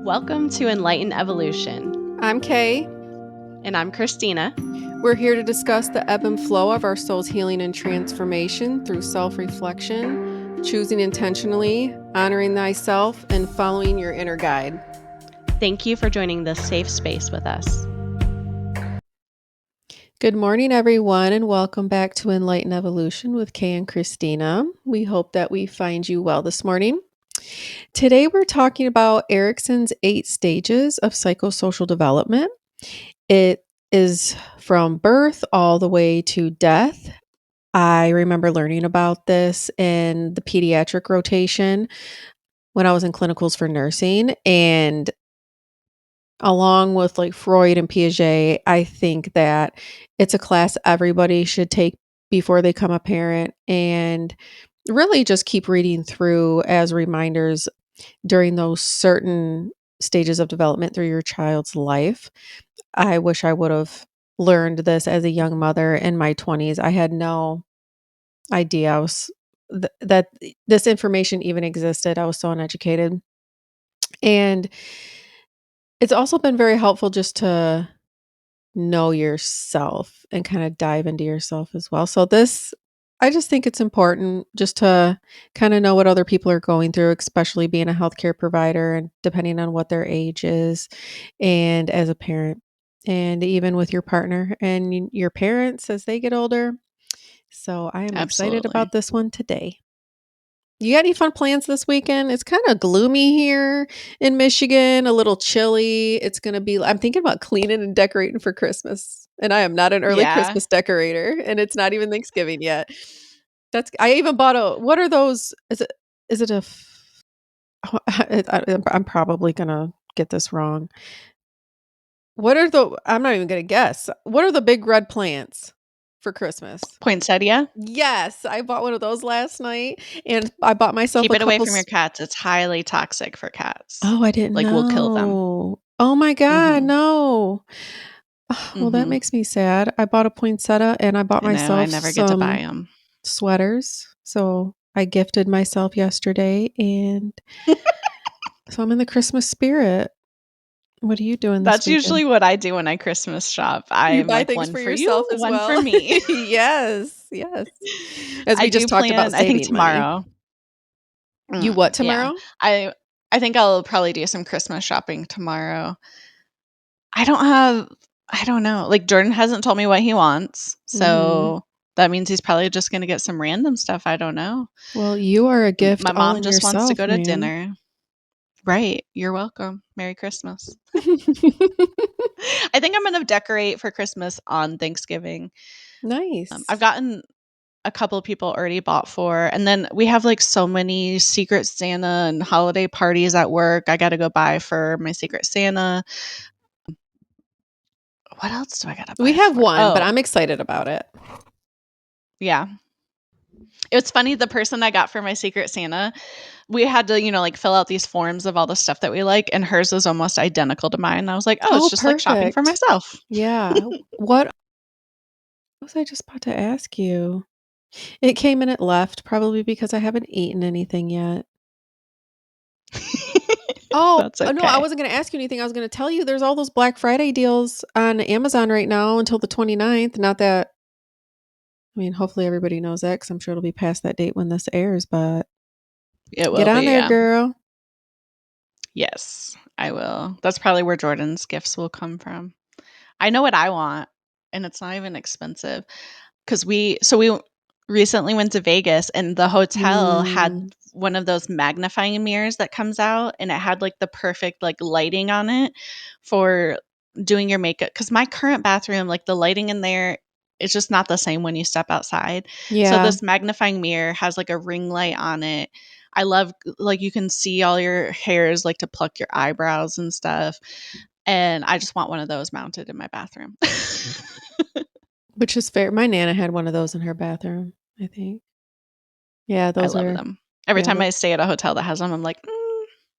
Welcome to Enlightened Evolution. I'm Cay. And I'm Christina. We're here to discuss the ebb and flow of our soul's healing and transformation through self-reflection, choosing intentionally, honoring thyself, and following your inner guide. Thank you for joining this safe space with us. Good morning, everyone, and welcome back to Enlightened Evolution with Cay and Christina. We hope that we find you well this morning. Today, we're talking about Erikson's 8 stages of psychosocial development. It is from birth all the way to death. I remember learning about this in the pediatric rotation when I was in clinicals for nursing. And along with like Freud and Piaget, I think that it's a class everybody should take before they become a parent, and really just keep reading through as reminders during those certain stages of development through your child's life. I wish I would have learned this as a young mother in my 20s. I had no idea that this information even existed. I was so uneducated. And it's also been very helpful just to know yourself and kind of dive into yourself as well. So I just think it's important just to kind of know what other people are going through, especially being a healthcare provider and depending on what their age is, and as a parent, and even with your partner and your parents as they get older. So I am excited about this one today. You got any fun plans this weekend? It's kind of gloomy here in Michigan, a little chilly. I'm thinking about cleaning and decorating for Christmas. And I am not an early Christmas decorator, and it's not even Thanksgiving yet. I even bought what are those? I'm probably going to get this wrong. I'm not even going to guess. What are the big red plants for Christmas? Poinsettia? Yes, I bought one of those last night, and I bought myself Keep it away from your cats. It's highly toxic for cats. Oh, I didn't know. We'll kill them. Oh my God, no. Well, that makes me sad. I bought a poinsettia, and I bought myself I never get to buy them. Sweaters. So I gifted myself yesterday, and so I'm in the Christmas spirit. What are you doing this weekend? Usually what I do when I Christmas shop. I buy things one for yourself you, as one well. For me. Yes. As we just talked about saving I think tomorrow. Money. You what tomorrow? Yeah. I think I'll probably do some Christmas shopping tomorrow. I don't know. Like, Jordan hasn't told me what he wants. So that means he's probably just going to get some random stuff. I don't know. Well, you are a gift. My mom just wants to go to dinner. Right. You're welcome. Merry Christmas. I think I'm going to decorate for Christmas on Thanksgiving. Nice. I've gotten a couple of people already bought for, and then we have like so many Secret Santa and holiday parties at work. I got to go buy for my Secret Santa. What else do I got to buy? We have one, but I'm excited about it. Yeah. It's funny, the person I got for my Secret Santa, we had to, like fill out these forms of all the stuff that we like, and hers was almost identical to mine. I was like, it's just perfect. Like shopping for myself. Yeah. What was I just about to ask you? It came and it left, probably because I haven't eaten anything yet. That's okay. No, I wasn't going to ask you anything. I was going to tell you there's all those Black Friday deals on Amazon right now until the 29th. Not that, hopefully everybody knows that, because I'm sure it'll be past that date when this airs, but it will get on there, girl. Yes, I will. That's probably where Jordan's gifts will come from. I know what I want, and it's not even expensive, because we recently went to Vegas, and the hotel had one of those magnifying mirrors that comes out, and it had like the perfect like lighting on it for doing your makeup. Because my current bathroom, like the lighting in there, it's just not the same when you step outside. Yeah. So this magnifying mirror has like a ring light on it. I love, like, you can see all your hairs, like to pluck your eyebrows and stuff. And I just want one of those mounted in my bathroom. Which is fair. My Nana had one of those in her bathroom, I think. Yeah, I love them. Every time I stay at a hotel that has them, I'm like,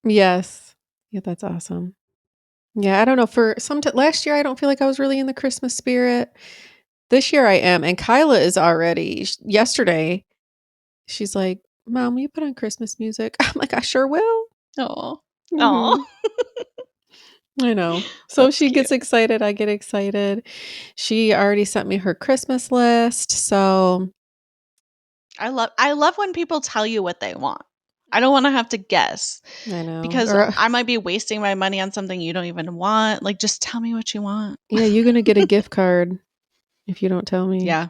Yes. Yeah, that's awesome. Yeah, I don't know. Last year, I don't feel like I was really in the Christmas spirit. This year, I am. And Kyla is already. Yesterday, she's like, "Mom, will you put on Christmas music?" I'm like, "I sure will." Oh, oh. I know. So That's she cute. gets excited, I get excited. She already sent me her Christmas list, so I love when people tell you what they want. I don't wanna have to guess I know. because Or I might be wasting my money on something you don't even want. Like, just tell me what you want. yeah, you're gonna get a gift card if you don't tell me. Yeah,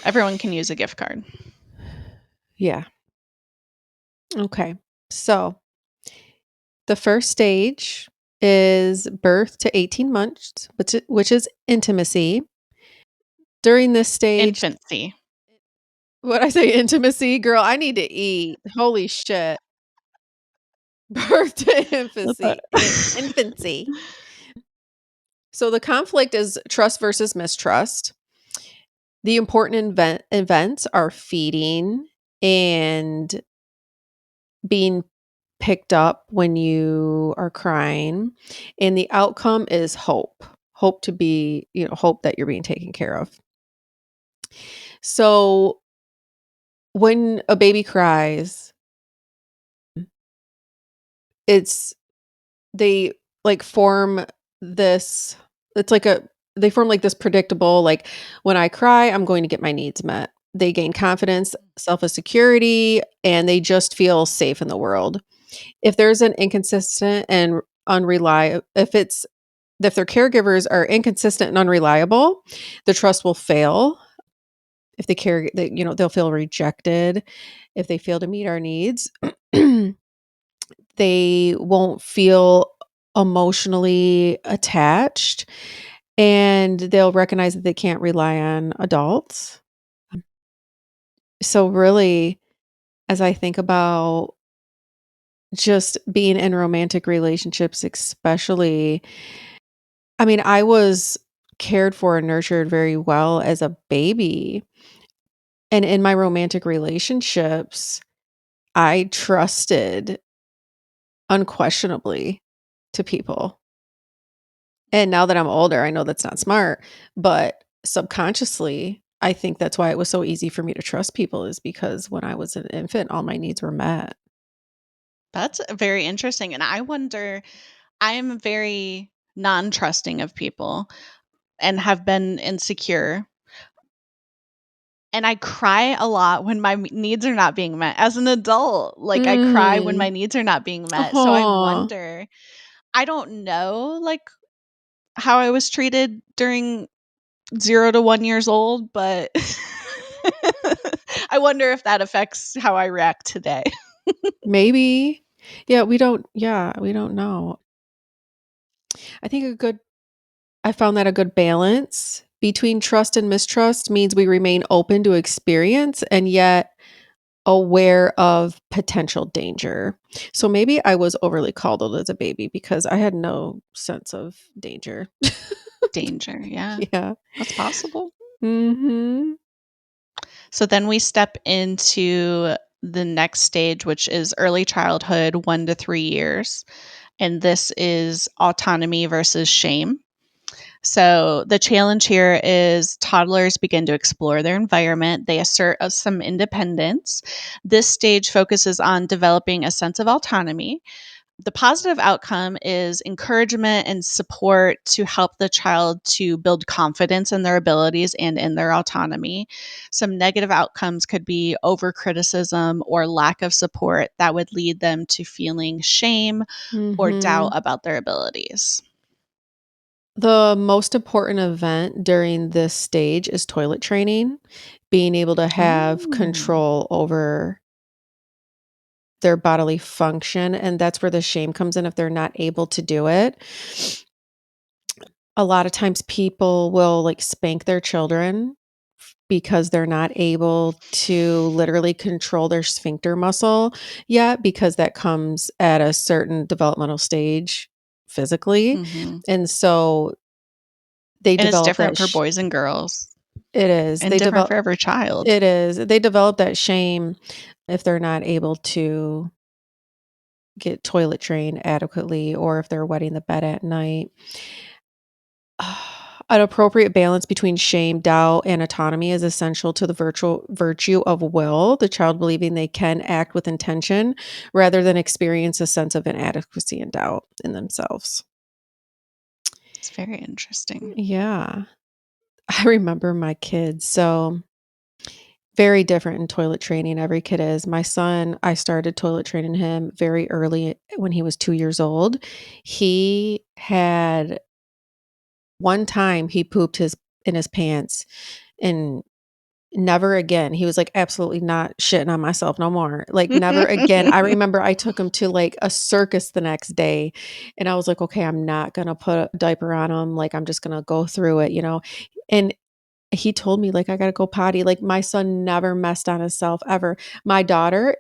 everyone can use a gift card. Yeah. Okay. So the first stage is birth to 18 months, which is intimacy. During this stage, Infancy. what I say intimacy, girl, I need to eat. Holy shit. Birth to That's a infancy. So the conflict is trust versus mistrust. The important events are feeding and being picked up when you are crying, and the outcome is hope. Hope to be, hope that you're being taken care of. So when a baby cries, it's they like form this it's like a they form like this predictable, like, when I cry, I'm going to get my needs met. They gain confidence, self-security, and they just feel safe in the world. If there's an inconsistent and unreliable if their caregivers are inconsistent and unreliable, the trust will fail. If they'll feel rejected. If they fail to meet our needs, they won't feel emotionally attached, and they'll recognize that they can't rely on adults. So really, as I think about just being in romantic relationships, especially, I mean, I was cared for and nurtured very well as a baby. And in my romantic relationships, I trusted unquestionably to people. And now that I'm older, I know that's not smart, but subconsciously, I think that's why it was so easy for me to trust people, is because when I was an infant, all my needs were met. That's very interesting, and I wonder I am very non-trusting of people and have been insecure, and I cry a lot when my needs are not being met. As an adult, like, I cry when my Mm. needs are not being met, so I Aw. wonder I don't know, like, how I was treated during 0 to 1 years old, but I wonder if that affects how I react today. Maybe. We don't know. I think I found that a good balance between trust and mistrust means we remain open to experience and yet aware of potential danger. So maybe I was overly coddled as a baby because I had no sense of danger. Danger, yeah. Yeah. That's possible. Mhm. So then we step into the next stage, which is early childhood, 1 to 3 years, and this is autonomy versus shame. So the challenge here is toddlers begin to explore their environment. They assert some independence. This stage focuses on developing a sense of autonomy. The positive outcome is encouragement and support to help the child to build confidence in their abilities and in their autonomy. Some negative outcomes could be overcriticism or lack of support that would lead them to feeling shame or doubt Mhm. about their abilities. The most important event during this stage is toilet training, being able to have Oh. control over their bodily function, and that's where the shame comes in if they're not able to do it. A lot of times people will, like, spank their children because they're not able to literally control their sphincter muscle yet, because that comes at a certain developmental stage physically, Mhm. and so they And it's develop different that for boys and girls it is. and different for every child. They develop that shame if they're not able to get toilet trained adequately or if they're wetting the bed at night. An appropriate balance between shame, doubt, and autonomy is essential to the virtue of will, the child believing they can act with intention rather than experience a sense of inadequacy and doubt in themselves. It's very interesting. Yeah. I remember my kids. So, very different in toilet training. Every kid is. My son, I started toilet training him very early when he was 2 years old. He had one time he pooped his in his pants and never again. He was like, "Absolutely not shitting on myself no more." Like, never again. I remember I took him to, like, a circus the next day, and I was like, "Okay, I'm not gonna put a diaper on him, like, I'm just gonna go through it," you know? And he told me, like, "I gotta go potty." Like, my son never messed on himself ever. My daughter,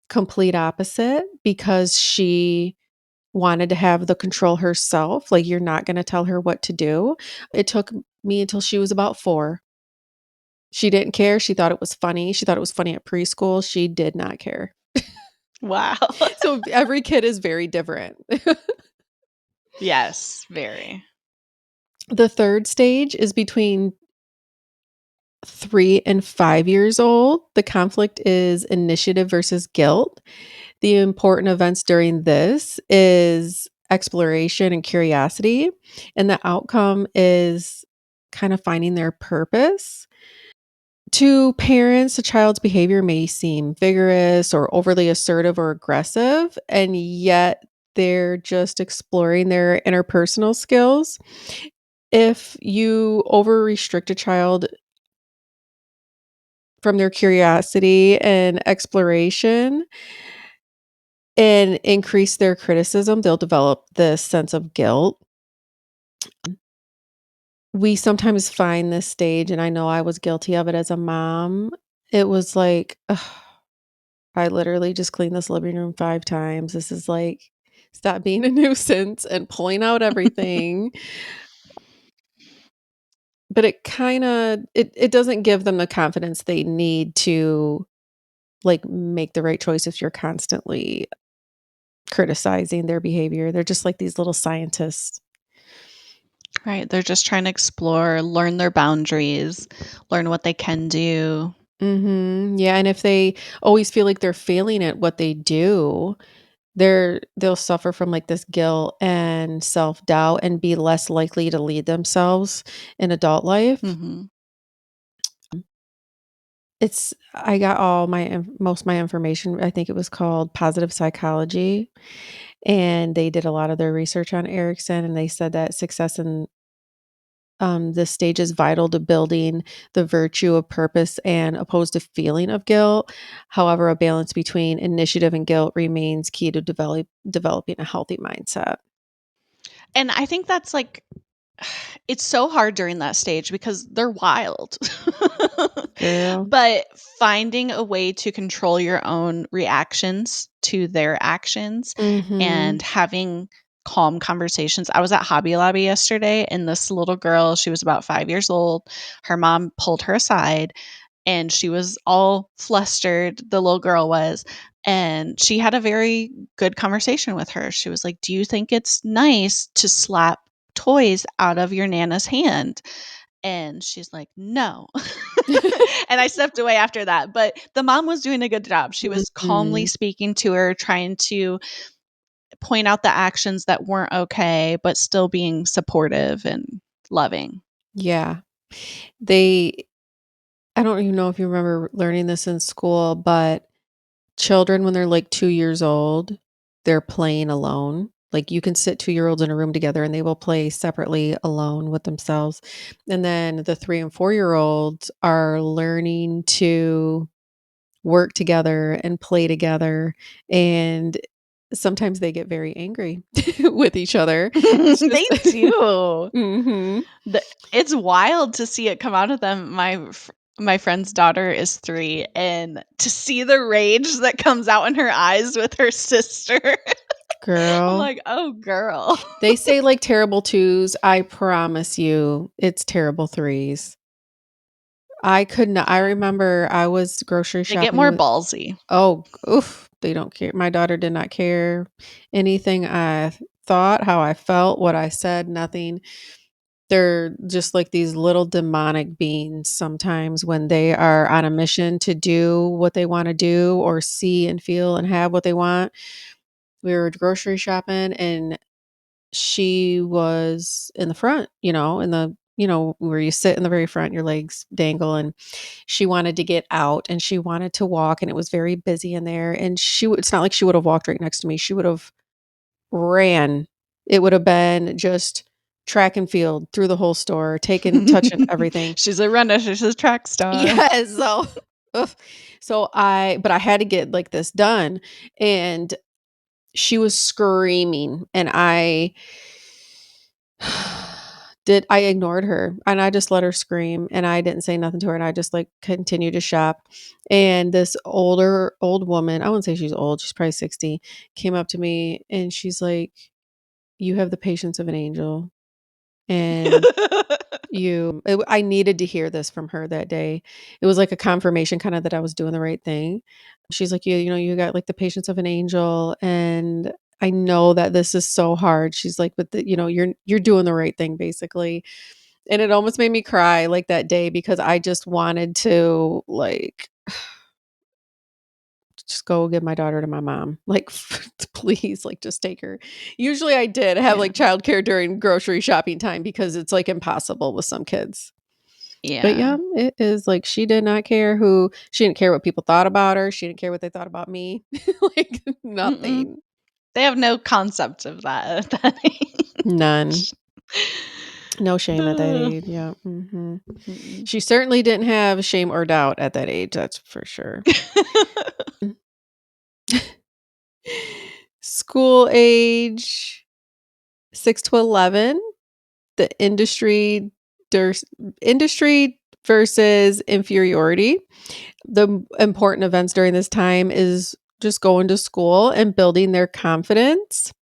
complete opposite because she wanted to have the control herself, like, you're not gonna tell her what to do. It took me until she was about 4. She didn't care, she thought it was funny. She thought it was funny at preschool, she did not care. Wow. So, every kid is very different. Yes, very. The 3rd stage is between 3 and 5 years old. The conflict is initiative versus guilt. The important events during this is exploration and curiosity, and the outcome is kind of finding their purpose. To parents, a child's behavior may seem vigorous or overly assertive or aggressive, and yet they're just exploring their interpersonal skills. If you over restrict a child from their curiosity and exploration and increase their criticism, they'll develop this sense of guilt. We sometimes find this stage, and I know I was guilty of it as a mom. It was like, ugh, I literally just cleaned this living room 5 times. This is like, stop being a nuisance and pulling out everything. But it kinda it doesn't give them the confidence they need to, like, make the right choice if you're constantly criticizing their behavior. They're just like these little scientists. Right, they're just trying to explore, learn their boundaries, learn what they can do. Mhm. Yeah, and if they always feel like they're failing at what they do, they'll suffer from, like, this guilt and self-doubt and be less likely to lead themselves in adult life. Mhm. I got all my most of my information, I think it was called Positive Psychology, and they did a lot of their research on Erickson, and they said that success in this stage is vital to building the virtue of purpose and opposed to feeling of guilt. However, a balance between initiative and guilt remains key to developing a healthy mindset. And I think that's, like, it's so hard during that stage because they're wild. Girl. But finding a way to control your own reactions to their actions Mhm. and having calm conversations. I was at Hobby Lobby yesterday, and this little girl, she was about 5 years old, her mom pulled her aside and she was all flustered, the little girl was, and she had a very good conversation with her. She was like, "Do you think it's nice to slap toys out of your nana's hand?" And she's like, "No." And I stepped away after that, but the mom was doing a good job. She was calmly Mhm. speaking to her, trying to point out the actions that weren't okay, but still being supportive and loving. Yeah. They I don't even know if you remember learning this in school, but children, when they're, like, 2 years old, they're playing alone. Like, you can sit two-year-olds in a room together, and they will play separately alone with themselves. And then the 3 and four-year-olds are learning to work together and play together, and sometimes they get very angry with each other. It's They just do. Mhm. The It's wild to see it come out of them. My friend's daughter is 3, and to see the rage that comes out in her eyes with her sister, I'm Girl. like, "Oh, girl." They say, like, terrible 2s. I promise you, it's terrible 3s. I could not I Yeah. remember I was grocery They get shopping more with ballsy. oh, oof, they don't care. My daughter did not care anything I thought, how I felt, what I said, nothing. They're just like these little demonic beings sometimes when they are on a mission to do what they wanna do or see and feel and have what they want. We were grocery shopping and she was in the front, in the where you sit in the very front, your legs dangle, and she wanted to get out and she wanted to walk, and it was very busy in there, and it's not like she would have walked right next to me. She would have ran. It would have been just track and field through the whole store, taking touching everything. She's a runner, she's a track star. Yes, so ugh. But I had to get, like, this done, and she was screaming, and I ignored her, and I just let her scream, and I didn't say nothing to her, and I just, like, continued to shop, and this old woman, I wouldn't say she's old, she's probably 60, came up to me, and she's like, "You have the patience of an angel, and I needed to hear this from her that day. It was like a confirmation kinda that I was doing the right thing. She's like, you got, like, the patience of an angel, and I know that this is so hard." She's like, "But you're doing the right thing," basically. And it almost made me cry, like, that day because I just wanted to, like, just go give my daughter to my mom. Like, please, like, just take her. Usually I did have, Yeah. like, childcare during grocery shopping time because it's, like, impossible with some kids. But Yeah. yeah, it is like she didn't care what people thought about her. She didn't care what they thought about me. Like, Mm-mm. nothing. They have no concept of that at that None. age. No shame at that Uh, age. Yeah. mm-mm. She certainly didn't have shame or doubt at that age. That's for sure. Mm. School age 6 to 11, the ders- industry versus inferiority. The important events during this time is just going to school and building their confidence.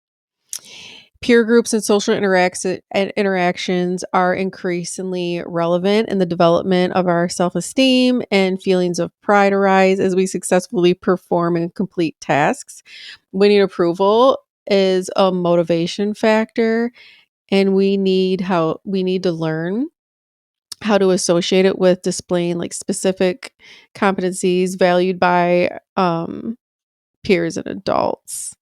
Peer groups and social interactions are increasingly relevant in the development of our self esteem, and feelings of pride arise as we successfully perform and complete tasks. Winning approval is a motivation factor, and we need to learn how to associate it with displaying like specific competencies valued by peers and adults.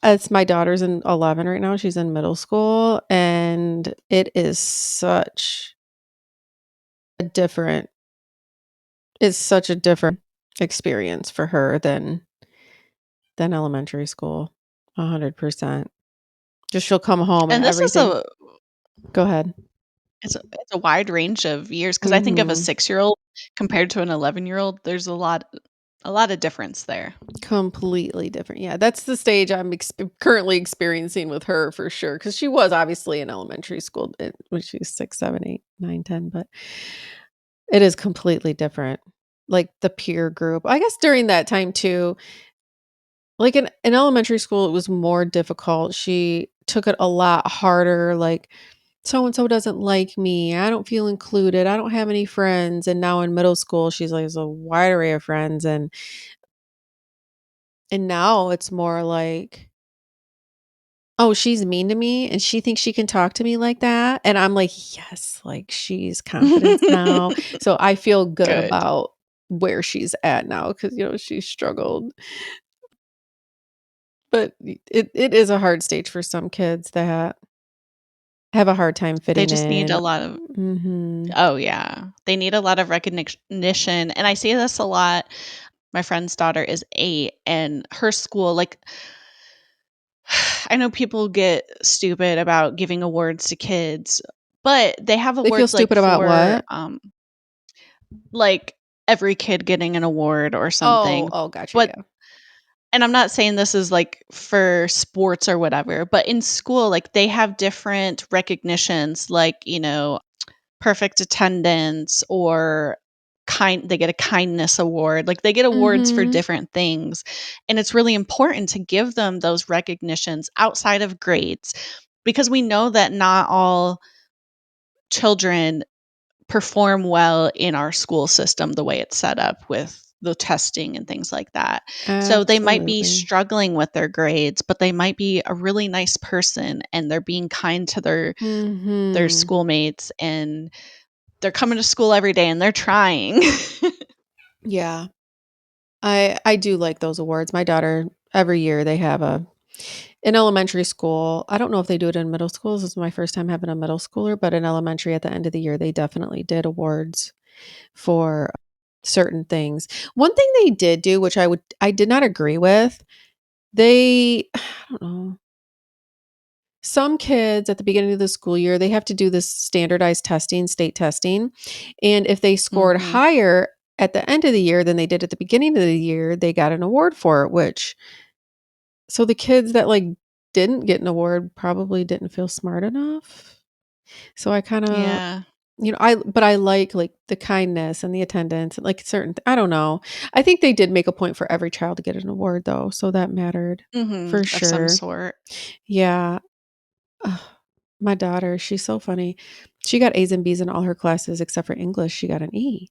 It's my daughter's in 11 right now. She's in middle school, and it is a different such a different experience for her than elementary school. 100%. Just she'll come home and And this is everything. Go ahead. it's a wide range of years because I think of a Mhm. 6-year-old compared to an 11-year-old, there's a lot of difference there. Completely different. Yeah, that's the stage I'm currently experiencing with her for sure. Because she was obviously in elementary school when she was 6, 7, 8, 9, 10, but it is completely different. Like the peer group. I guess during that time too, like in elementary school, it was more difficult. She took it a lot harder. Like, so and so doesn't like me. I don't feel included. I don't have any friends. And now in middle school, she's like, there's a wide array of friends. And now it's more like, oh, she's mean to me and she thinks she can talk to me like that. And I'm like, yes, like she's confidence now. So I feel good Good. about where she's at now because, she struggled. But it is a hard stage for some kids that have a hard time They fitting just need a in. lot of Mhm. Oh, yeah. They need a lot of recognition, and I see this a lot. My friend's daughter is 8, and her school, like I know people get stupid about giving awards to kids, but they have They feel awards, like, stupid about for, what? like, every kid getting an award or Oh, something, oh, gotcha, but yeah. and I'm not saying this is, like, for sports or whatever, but in school, like, they have different recognitions, like, perfect attendance or they get a kindness award. Like, they get awards for Mhm. different things, and it's really important to give them those recognitions outside of grades because we know that not all children perform well in our school system the way it's set up with the testing and things like that. So they might be Absolutely. struggling with their grades, but they might be a really nice person and they're being kind to their Mhm. schoolmates and they're coming to school every day and they're trying. Yeah. I do like those awards. My daughter, every year they have a in elementary school. I don't know if they do it in middle schools. This is my first time having a middle schooler, but in elementary at the end of the year, they definitely did awards for certain things. One thing they did do, which I did not agree with, they I don't know. Some kids at the beginning of the school year, they have to do this standardized testing, state testing. And if they scored Mhm. higher at the end of the year than they did at the beginning of the year, they got an award for it, which so the kids that like didn't get an award probably didn't feel smart enough. So I kind of, Yeah. I like the kindness and the attendance and like I don't know. I think they did make a point for every child to get an award though, so that mattered Mhm. for Of some sure. sort. Yeah. Ugh, my daughter, she's so funny. She got A's and B's in all her classes except for English. She got an E.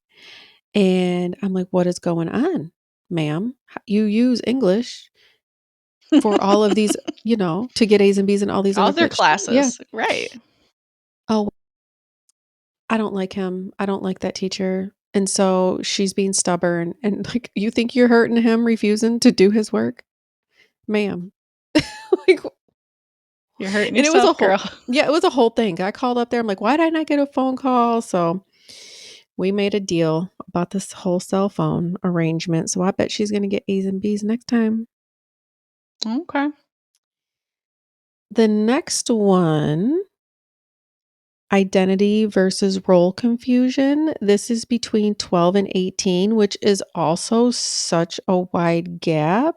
And I'm like, what is going on, ma'am? You use English for all of these, to get A's and B's in all these All other their classes. Yeah. classes. Right. Oh, I don't like him. I don't like that teacher. And so she's being stubborn and like, you think you're hurting him refusing to do his work? Ma'am. Like, You're hurting and it was a yourself, girl. whole, yeah, it was a whole thing. I called up there. I'm like, why did I not get a phone call? So we made a deal about this whole cell phone arrangement. So I bet she's going to get A's and B's next time. Okay. The next one, identity versus role confusion. This is between 12 and 18, which is also such a wide gap.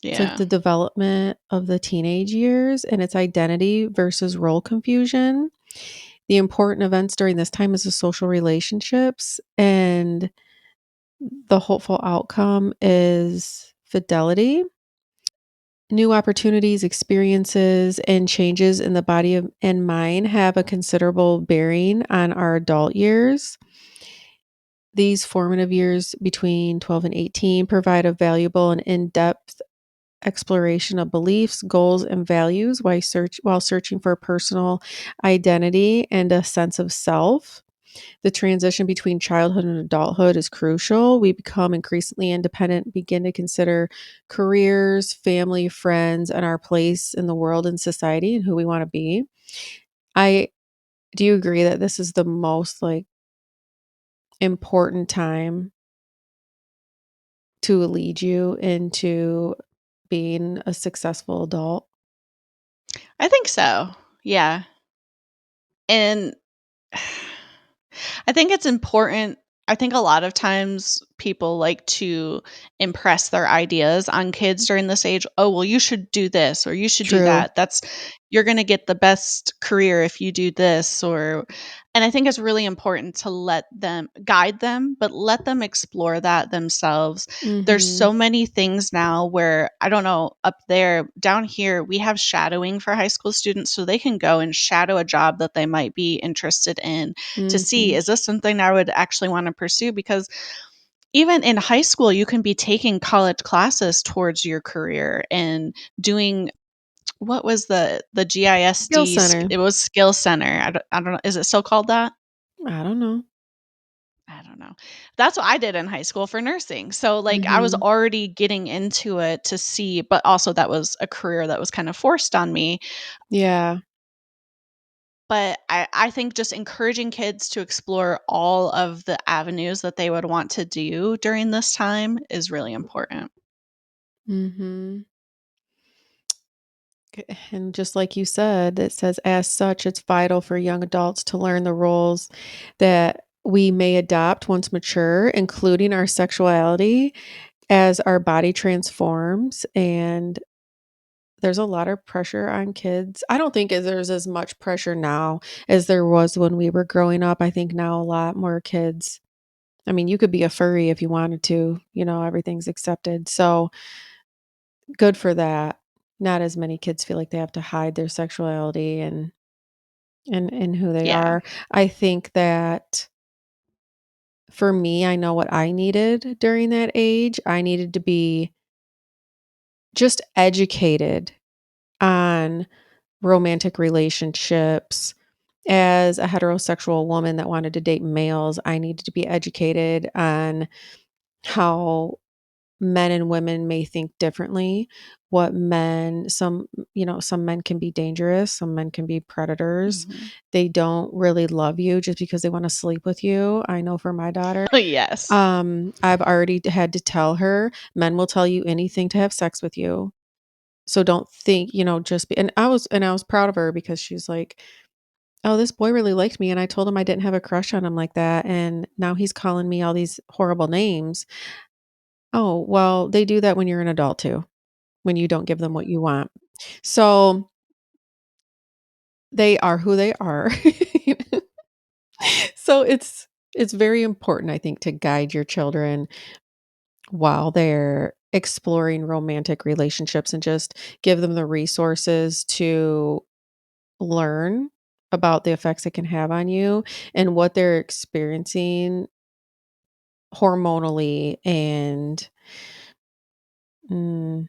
It's like Yeah. the development of the teenage years and its identity versus role confusion. The important events during this time is the social relationships, and the hopeful outcome is fidelity. New opportunities, experiences, and changes in the body and mind have a considerable bearing on our adult years. These formative years between 12 and 18 provide a valuable and in depth exploration of beliefs, goals, and values while searching for personal identity and a sense of self. The transition between childhood and adulthood is crucial. We become increasingly independent, begin to consider careers, family, friends, and our place in the world and society and who we want to be. I Do you agree that this is the most like important time to lead you into being a successful adult? I think so. Yeah. And I think it's important. I think a lot of times people like to impress their ideas on kids during this age. Oh, well, you should do this or you should do True. that. You're going to get the best career if you do this. And I think it's really important to let them guide them, but let them explore that themselves. There's Mhm. so many things now where I don't know, up there, down here, we have shadowing for high school students so they can go and shadow a job that they might be interested in to see, Mhm. is this something I would actually want to pursue? Because even in high school, you can be taking college classes towards your career and doing what was the Skill GISD? center. It was Skill Center. I don't know. Is it still called that? I don't know. I don't know. That's what I did in high school for nursing. So, like, I was Mhm. already getting into it to see, but also that was a career that was kind of forced on me. Yeah. But I think just encouraging kids to explore all of the avenues that they would want to do during this time is really important. Mhm. And just like you said, it says, as such, it's vital for young adults to learn the roles that we may adopt once mature, including our sexuality as our body transforms. And there's a lot of pressure on kids. I don't think there's as much pressure now as there was when we were growing up. I think now a lot more kids. I mean, you could be a furry if you wanted to, everything's accepted. So good for that. Not as many kids feel like they have to hide their sexuality and who they Yeah. are. I think that for me, I know what I needed during that age. I needed to be just educated on romantic relationships. As a heterosexual woman that wanted to date males, I needed to be educated on how men and women may think differently, what men some men can be dangerous, some men can be predators. Mhm. They don't really love you just because they wanna sleep with you. I know for my daughter, Yes. I've already had to tell her, men will tell you anything to have sex with you. So don't think, just be and I was proud of her because she's like, "Oh, this boy really liked me, and I told him I didn't have a crush on him like that, and now he's calling me all these horrible names." Oh, well, they do that when you're an adult too, when you don't give them what you want. So, they are who they are. So, it's very important, I think, to guide your children while they're exploring romantic relationships and just give them the resources to learn about the effects it can have on you and what they're experiencing hormonally and, mm,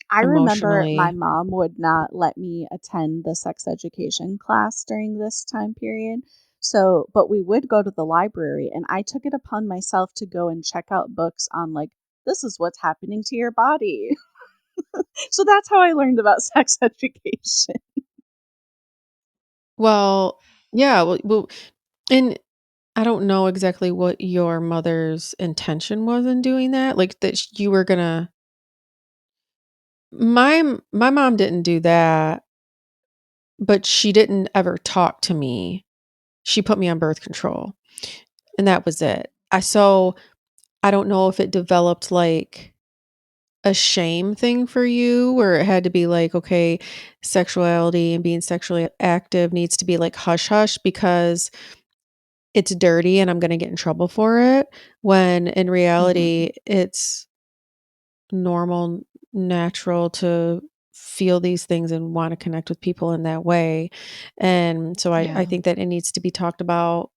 I remember my emotionally. mom would not let me attend the sex education class during this time period. So, but we would go to the library, and I took it upon myself to go and check out books on, like, this is what's happening to your body. So that's how I learned about sex education. Well, yeah, and I don't know exactly what your mother's intention was in doing that, like, that you were gonna my mom didn't do that, but she didn't ever talk to me. She put me on birth control, and that was it. I don't know if it developed, like, a shame thing for you where it had to be like, okay, sexuality and being sexually active needs to be, like, hush hush because it's dirty and I'm gonna get in trouble for it, when in Mhm. reality, it's normal, natural to feel these things and wanna connect with people in that way, and so I Yeah, think that it needs to be talked about,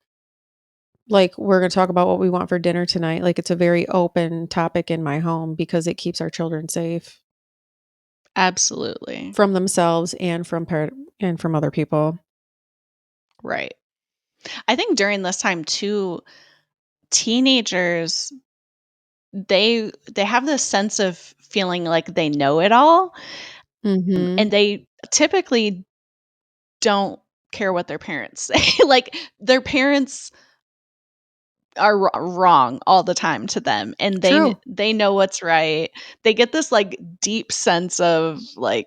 like, we're gonna talk about what we want for dinner tonight, like, it's a very open topic in my home because it keeps our children safe absolutely. from themselves and from other people. Right. I think during this time too, teenagers, they have this sense of feeling like they know it all, Mhm. and they typically don't care what their parents say. Like, their parents are wrong all the time to them, and True. they know what's right. They get this, like, deep sense of, I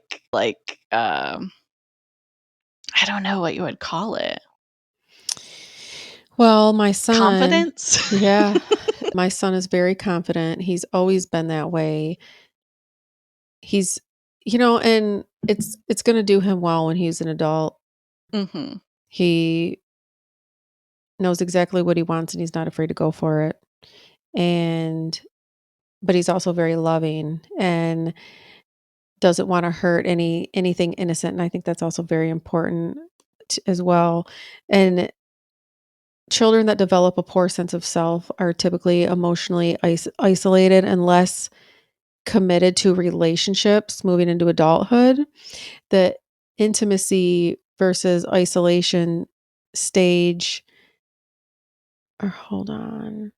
don't know what you would call it. Well, my son Confidence? yeah, my son is very confident, he's always been that way. He's and it's gonna do him well when he's an adult. Mhm. He knows exactly what he wants, and he's not afraid to go for it, and but he's also very loving and doesn't wanna hurt anything innocent, and I think that's also very important as well, and children that develop a poor sense of self are typically emotionally isolated and less committed to relationships moving into adulthood. The intimacy versus isolation stage or hold on.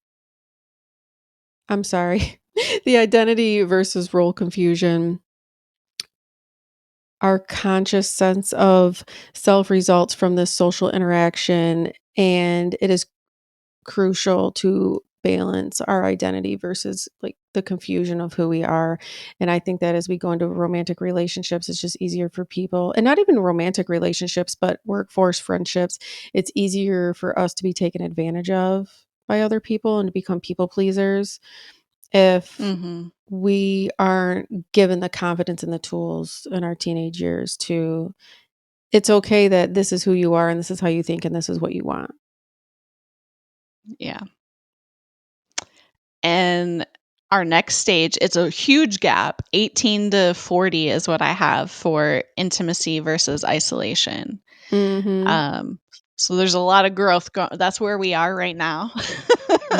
I'm sorry. The identity versus role confusion. Our conscious sense of self results from this social interaction, and it is crucial to balance our identity versus like the confusion of who we are. And I think that as we go into romantic relationships, it's just easier for people, and not even romantic relationships, but workforce friendships. It's easier for us to be taken advantage of by other people and to become people pleasers if Mhm. we aren't given the confidence and the tools in our teenage years to it's okay that this is who you are and this is how you think and this is what you want. Yeah. And our next stage, it's a huge gap. 18 to 40 is what I have for intimacy versus isolation. Mhm. Um, so there's a lot of growth that's where we are right now.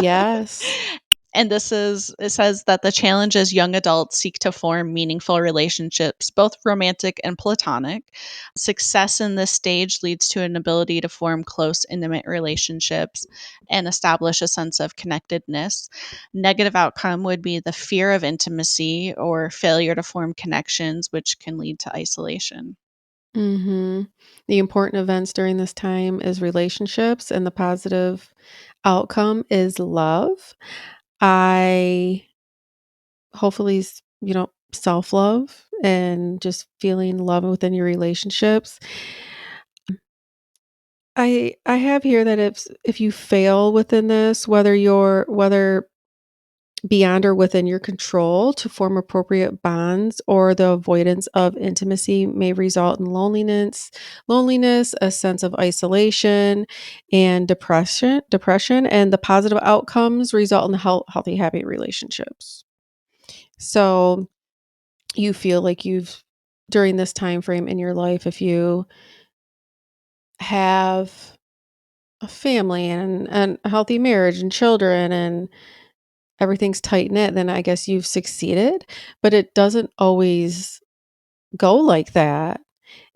Yes. And it says that the challenge is young adults seek to form meaningful relationships, both romantic and platonic. Success in this stage leads to an ability to form close, intimate relationships and establish a sense of connectedness. Negative outcome would be the fear of intimacy or failure to form connections, which can lead to isolation. Mhm. The important events during this time is relationships, and the positive outcome is love. I hopefully, self-love and just feeling love within your relationships. I have here that if you fail within this, whether beyond or within your control to form appropriate bonds, or the avoidance of intimacy may result in loneliness, a sense of isolation, and depression, and the positive outcomes result in healthy, happy relationships. So you feel like you've during this time frame in your life, if you have a family and a healthy marriage and children and everything's tight knit, then I guess you've succeeded, but it doesn't always go like that.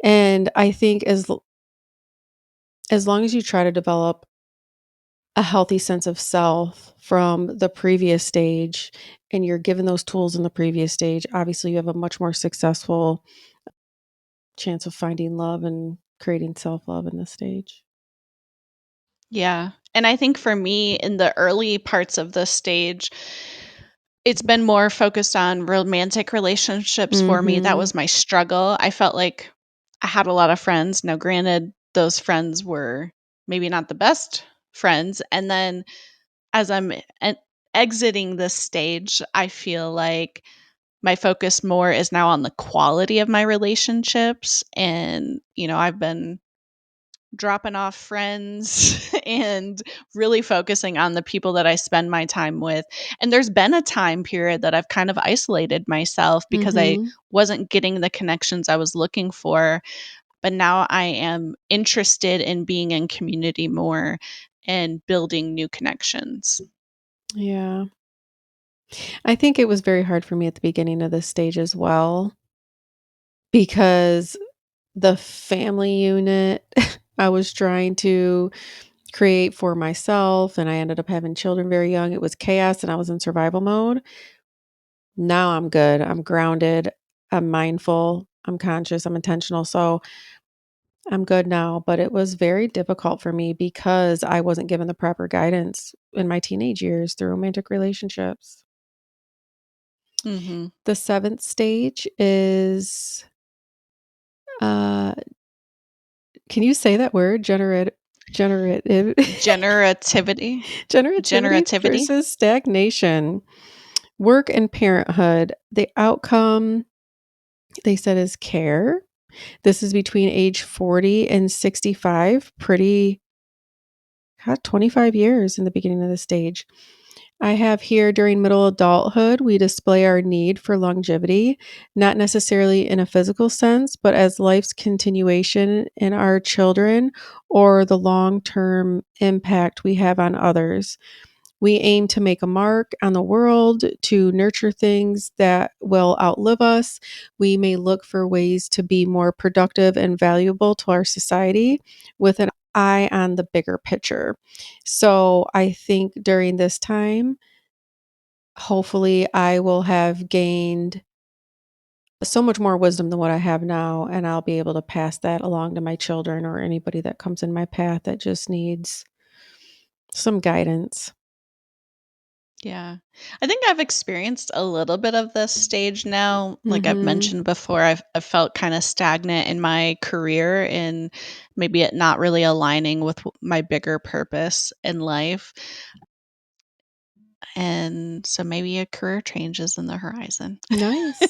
And I think as long as you try to develop a healthy sense of self from the previous stage and you're given those tools in the previous stage, obviously you have a much more successful chance of finding love and creating self-love in this stage. Yeah. And I think for me, in the early parts of this stage, it's been more focused on romantic relationships for me. That Mhm. was my struggle. I felt like I had a lot of friends. Now, granted, those friends were maybe not the best friends. And then as I'm exiting this stage, I feel like my focus more is now on the quality of my relationships. And, I've been dropping off friends and really focusing on the people that I spend my time with. And there's been a time period that I've kind of isolated myself because I Mhm. wasn't getting the connections I was looking for. But now I am interested in being in community more and building new connections. Yeah. I think it was very hard for me at the beginning of this stage as well because the family unit I was trying to create for myself, and I ended up having children very young. It was chaos and I was in survival mode. Now I'm good. I'm grounded. I'm mindful. I'm conscious. I'm intentional. So I'm good now. But it was very difficult for me because I wasn't given the proper guidance in my teenage years through romantic relationships. Mhm. The seventh stage is, uh, can you say that word? Generative. Generativity. Generativity Generativity. versus stagnation. Work and parenthood. The outcome, they said, is care. This is between age 40 and 65. Pretty, God, 25 years in the beginning of the stage. I have here during middle adulthood, we display our need for longevity, not necessarily in a physical sense, but as life's continuation in our children or the long term impact we have on others. We aim to make a mark on the world, to nurture things that will outlive us. We may look for ways to be more productive and valuable to our society with an eye on the bigger picture. So I think during this time, hopefully, I will have gained so much more wisdom than what I have now, and I'll be able to pass that along to my children or anybody that comes in my path that just needs some guidance. Yeah. I think I've experienced a little bit of this stage now. Like I've Mhm. mentioned before, I've felt kind of stagnant in my career and maybe it not really aligning with my bigger purpose in life. And so maybe a career change is in the horizon. Nice.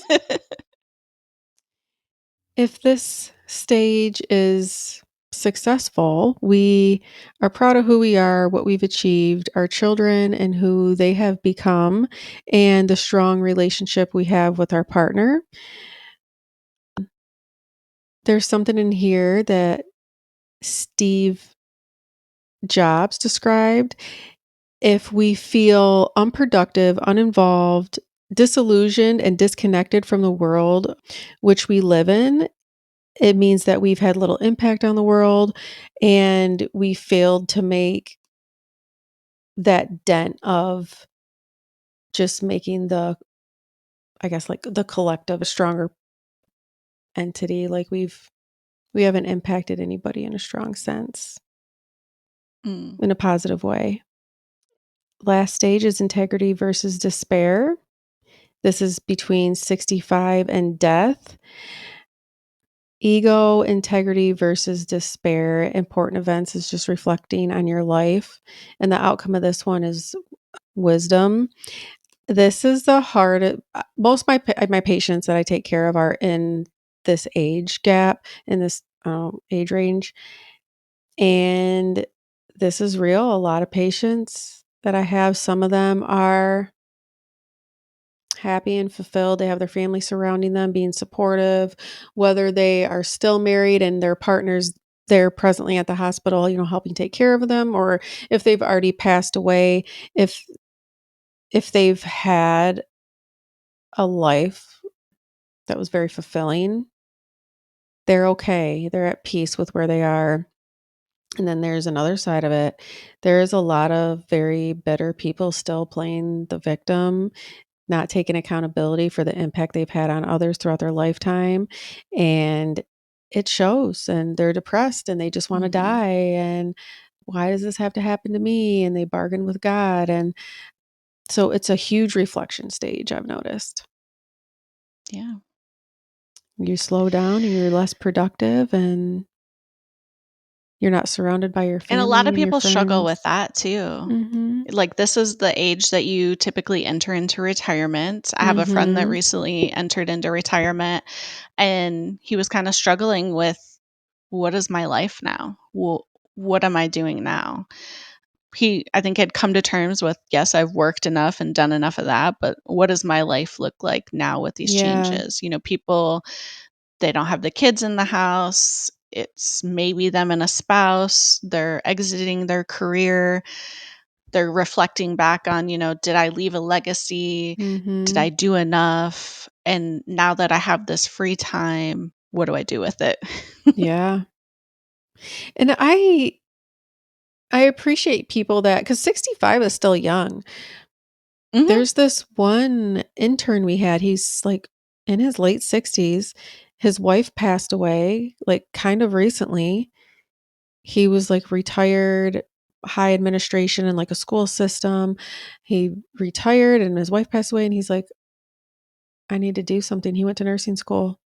If this stage is successful, we are proud of who we are, what we've achieved, our children and who they have become, and the strong relationship we have with our partner. There's something in here that Steve Jobs described. if we feel unproductive, uninvolved, disillusioned, and disconnected from the world which we live in, it means that we've had little impact on the world and we failed to make that dent of just making the, I guess, like the collective a stronger entity. Like we haven't impacted anybody in a strong sense, Mm. in a positive way. Last stage is integrity versus despair. This is between 65 and death. Ego, integrity versus despair. Important events is just reflecting on your life. And the outcome of this one is wisdom. This is the hard. Most of my patients that I take care of are in this age gap, in this age range. And this is real. A lot of patients that I have, some of them are happy and fulfilled. They have their family surrounding them, being supportive, whether they are still married and their partners they're presently at the hospital, helping take care of them, or if they've already passed away, if they've had a life that was very fulfilling, they're okay. They're at peace with where they are. And then there's another side of it. There is a lot of very bitter people still playing the victim, not taking accountability for the impact they've had on others throughout their lifetime. And it shows, and they're depressed and they just want to Mhm. die. And why does this have to happen to me? And they bargain with God. And so it's a huge reflection stage, I've noticed. Yeah. You slow down and you're less productive and you're not surrounded by your And a lot family of and your people struggle with friends. that too. Mhm. Like, this is the age that you typically enter into retirement. I have a friend that Mhm. recently entered into retirement, and he was kinda struggling with, "What is my life now? What am I doing now?" He, I think, had come to terms with, "Yes, I've worked enough and done enough of that, but what does my life look like now with these Yeah. changes?" People, they don't have the kids in the house. It's maybe them and a spouse. They're exiting their career. They're reflecting back on, did I leave a legacy? Did Mhm. I do enough? And now that I have this free time, what do I do with it? Yeah. And I appreciate people that, cuz 65 is still young. Mhm. There's this one intern we had, he's like in his late 60s. His wife passed away like kind of recently. He was like retired, high administration in like a school system. He retired and his wife passed away and he's like, I need to do something. He went to nursing school.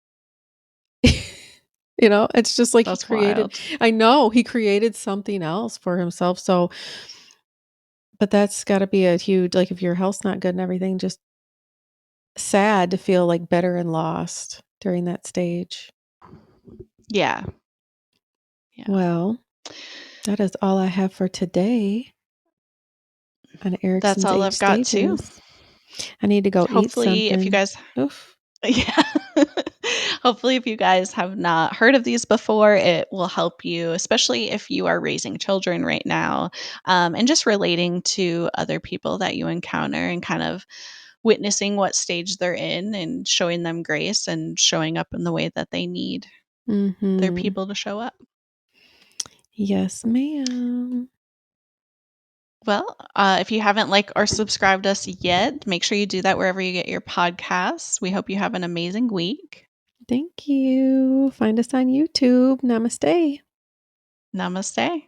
It's just like That's wild. I know he created something else for himself. So, but that's got to be a huge, like, if your health's not good and everything, just sad to feel like bitter and lost during that stage. Yeah. Yeah. Well, that is all I have for today on That's Erickson's all age I've got too. stages. I need to go eat Hopefully, if you something. guys Oof. Yeah. Hopefully, if you guys have not heard of these before, it will help you, especially if you are raising children right now, and just relating to other people that you encounter and kind of witnessing what stage they're in and showing them grace and showing up in the way that they need their Mhm. people to show up. Yes, ma'am. Well, if you haven't liked or subscribed us yet, make sure you do that wherever you get your podcasts. We hope you have an amazing week. Thank you. Find us on YouTube. Namaste. Namaste.